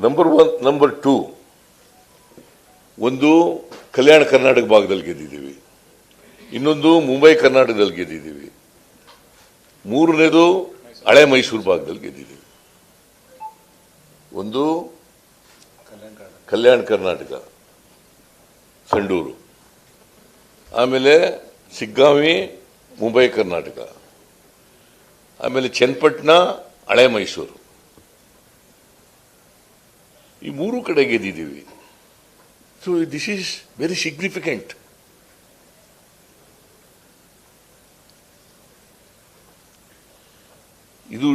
Number 1 number 2 ಒಂದು ಕಲ್ಯಾಣ ಕರ್ನಾಟಕ ಭಾಗದಲ್ಲಿ ಗೆದ್ದಿದ್ದೀವಿ, ಇನ್ನೊಂದು ಮುಂಬೈ ಕರ್ನಾಟಕದಲ್ಲಿ ಗೆದ್ದಿದ್ದೀವಿ, ಮೂರನೇದು ಹಳೆ ಮೈಸೂರು ಭಾಗದಲ್ಲಿ ಗೆದ್ದಿದ್ದೀವಿ. ಒಂದು ಕಲ್ಯಾಣ ಕರ್ನಾಟಕ ಸಂಡೂರು, ಆಮೇಲೆ ಸಿಗ್ಗಾಂವಿ ಮುಂಬೈ ಕರ್ನಾಟಕ, ಆಮೇಲೆ ಚನ್ನಪಟ್ಟಣ ಹಳೆ ಮೈಸೂರು, ಈ ಮೂರು ಕಡೆ ಗೆದ್ದಿದ್ದೀವಿ. So this is very significant. ಇದು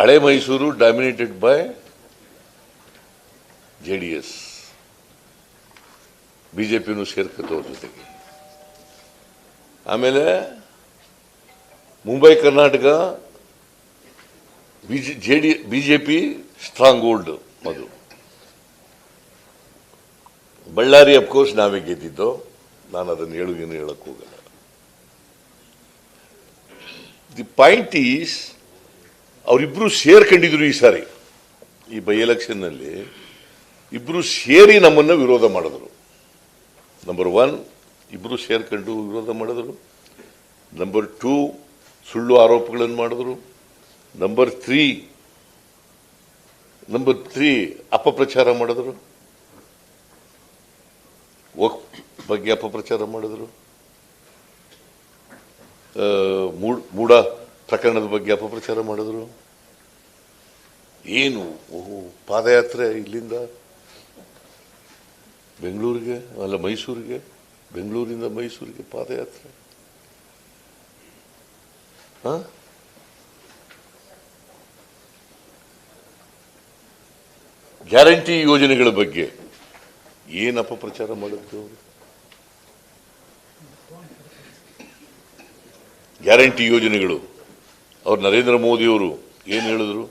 ಹಳೆ ಮೈಸೂರು ಡಾಮಿನೇಟೆಡ್ ಬೈ JDS, ಬಿಜೆಪಿನೂ ಸೇರ್ಕತ್ತವ್ರ ಜೊತೆಗೆ. ಆಮೇಲೆ Mumbai Karnataka BJP strong hold ಅದು. ಬಳ್ಳಾರಿ ಅಫ್ಕೋರ್ಸ್ ನಾವೇ ಗೆದ್ದಿದ್ದು, ನಾನು ಅದನ್ನು ಹೇಳಕ್ ಹೋಗಲ್ಲ. ದಿ ಪಾಯಿಂಟ್ ಈಸ್ ಅವರಿಬ್ರು ಸೇರ್ಕೊಂಡಿದ್ರು ಈ ಸಾರಿ ಈ ಬೈ ಎಲೆಕ್ಷನ್ನಲ್ಲಿ. ಇಬ್ರು ಸೇರಿ ನಮ್ಮನ್ನು ವಿರೋಧ ಮಾಡಿದ್ರು. ನಂಬರ್ 1 ಇಬ್ರು ಸೇರ್ಕೊಂಡು ವಿರೋಧ ಮಾಡಿದ್ರು. ನಂಬರ್ 2 ಸುಳ್ಳು ಆರೋಪಗಳನ್ನು ಮಾಡಿದ್ರು. ನಂಬರ್ 3 ಅಪಪ್ರಚಾರ ಮಾಡಿದ್ರು, ಬಗ್ಗೆ ಅಪಪ್ರಚಾರ ಮಾಡಿದ್ರು, ಮೂಢ ಪ್ರಕರಣದ ಬಗ್ಗೆ ಅಪಪ್ರಚಾರ ಮಾಡಿದ್ರು. ಏನು ಪಾದಯಾತ್ರೆ ಇಲ್ಲಿಂದ ಬೆಂಗಳೂರಿಗೆ, ಅಲ್ಲ ಮೈಸೂರಿಗೆ, ಬೆಂಗಳೂರಿಂದ ಮೈಸೂರಿಗೆ ಪಾದಯಾತ್ರೆ. ಗ್ಯಾರಂಟಿ ಯೋಜನೆಗಳ ಬಗ್ಗೆ ಏನು ಅಪಪ್ರಚಾರ ಮಾಡಿದ್ರು. ಗ್ಯಾರಂಟಿ ಯೋಜನೆಗಳು ಅವ್ರು ನರೇಂದ್ರ ಮೋದಿಯವರು ಏನು ಹೇಳಿದ್ರು,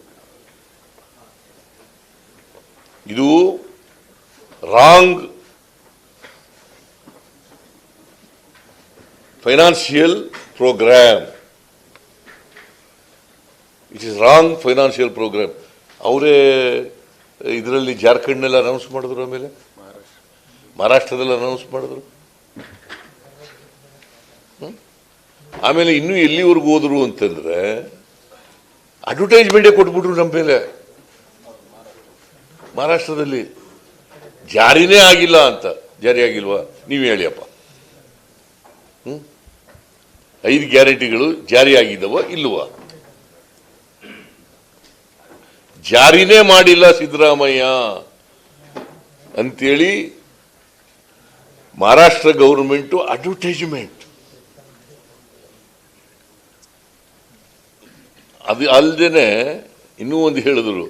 ಇದು wrong financial programme, it is wrong financial programme. ಅವರೇ ಇದರಲ್ಲಿ ಜಾರ್ಖಂಡ್ನೆಲ್ಲ ಅನೌನ್ಸ್ ಮಾಡಿದ್ರು, ಆಮೇಲೆ ಮಹಾರಾಷ್ಟ್ರದಲ್ಲಿ ಅನೌನ್ಸ್ ಮಾಡಿದ್ರು. ಆಮೇಲೆ ಇನ್ನೂ ಎಲ್ಲಿವರೆಗೂ ಹೋದ್ರು ಅಂತಂದ್ರೆ ಅಡ್ವರ್ಟೈಸ್ಮೆಂಟೇ ಕೊಟ್ಬಿಟ್ರು ನಮ್ಮ ಮೇಲೆ. ಮಹಾರಾಷ್ಟ್ರದಲ್ಲಿ ಜಾರಿನೇ ಆಗಿಲ್ಲ ಅಂತ. ಜಾರಿ ಆಗಿಲ್ವಾ? ನೀವು ಹೇಳಿಯಪ್ಪ. 5 ಗ್ಯಾರಂಟಿಗಳು ಜಾರಿ ಆಗಿದ್ದವ ಇಲ್ವಾ? ಜಾರಿನೇ ಮಾಡಿಲ್ಲ ಸಿದ್ದರಾಮಯ್ಯ ಅಂತೇಳಿ ಮಹಾರಾಷ್ಟ್ರ ಗೌರ್ಮೆಂಟ್ ಅಡ್ವರ್ಟೈಸ್ಮೆಂಟ್. ಅದು ಅಲ್ಲದೇನೆ ಇನ್ನೂ ಒಂದು ಹೇಳಿದ್ರು,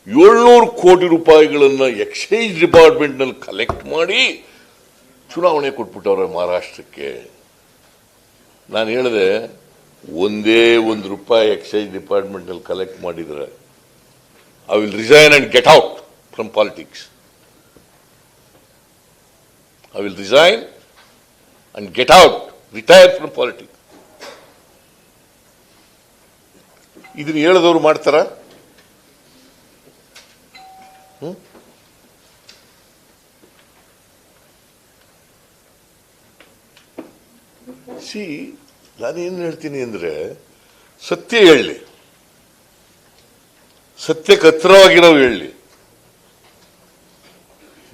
700 ಕೋಟಿ ರೂಪಾಯಿಗಳನ್ನು ಎಕ್ಸೈಸ್ ಡಿಪಾರ್ಟ್ಮೆಂಟ್ನಲ್ಲಿ ಕಲೆಕ್ಟ್ ಮಾಡಿ ಚುನಾವಣೆ ಕೊಟ್ಬಿಟ್ಟವ್ರೆ ಮಹಾರಾಷ್ಟ್ರಕ್ಕೆ. ನಾನು ಹೇಳಿದೆ, ಒಂದೇ ₹1 ಎಕ್ಸೈಸ್ ಡಿಪಾರ್ಟ್ಮೆಂಟ್ನಲ್ಲಿ ಕಲೆಕ್ಟ್ ಮಾಡಿದ್ರೆ I will resign and get out from politics. I will resign and get out, retire from politics. ಇದನ್ನು ಹೇಳಿದವರು ಮಾಡ್ತಾರ? ನಾನೇನು ಹೇಳ್ತೀನಿ ಅಂದ್ರೆ, ಸತ್ಯ ಹೇಳಲಿ, ಸತ್ಯಕ್ಕೆ ಹತ್ತಿರವಾಗಿರೋ ಹೇಳಲಿ,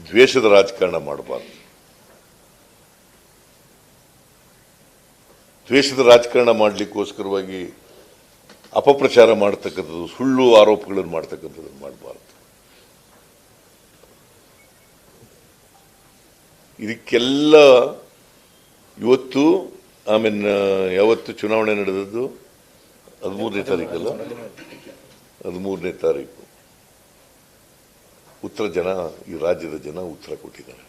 ದ್ವೇಷದ ರಾಜಕಾರಣ ಮಾಡಬಾರ್ದು. ದ್ವೇಷದ ರಾಜಕಾರಣ ಮಾಡಲಿಕ್ಕೋಸ್ಕರವಾಗಿ ಅಪಪ್ರಚಾರ ಮಾಡ್ತಕ್ಕಂಥದ್ದು, ಸುಳ್ಳು ಆರೋಪಗಳನ್ನು ಮಾಡ್ತಕ್ಕಂಥದ್ದು ಮಾಡಬಾರ್ದು. ಇದಕ್ಕೆಲ್ಲ ಇವತ್ತು, ಆಮೇಲೆ ಯಾವತ್ತು ಚುನಾವಣೆ ನಡೆದದ್ದು? 13ನೇ ತಾರೀಕಲ್ಲ, 13ನೇ ತಾರೀಕು. ಈ ರಾಜ್ಯದ ಜನ ಉತ್ತರ ಕೊಟ್ಟಿದ್ದಾರೆ.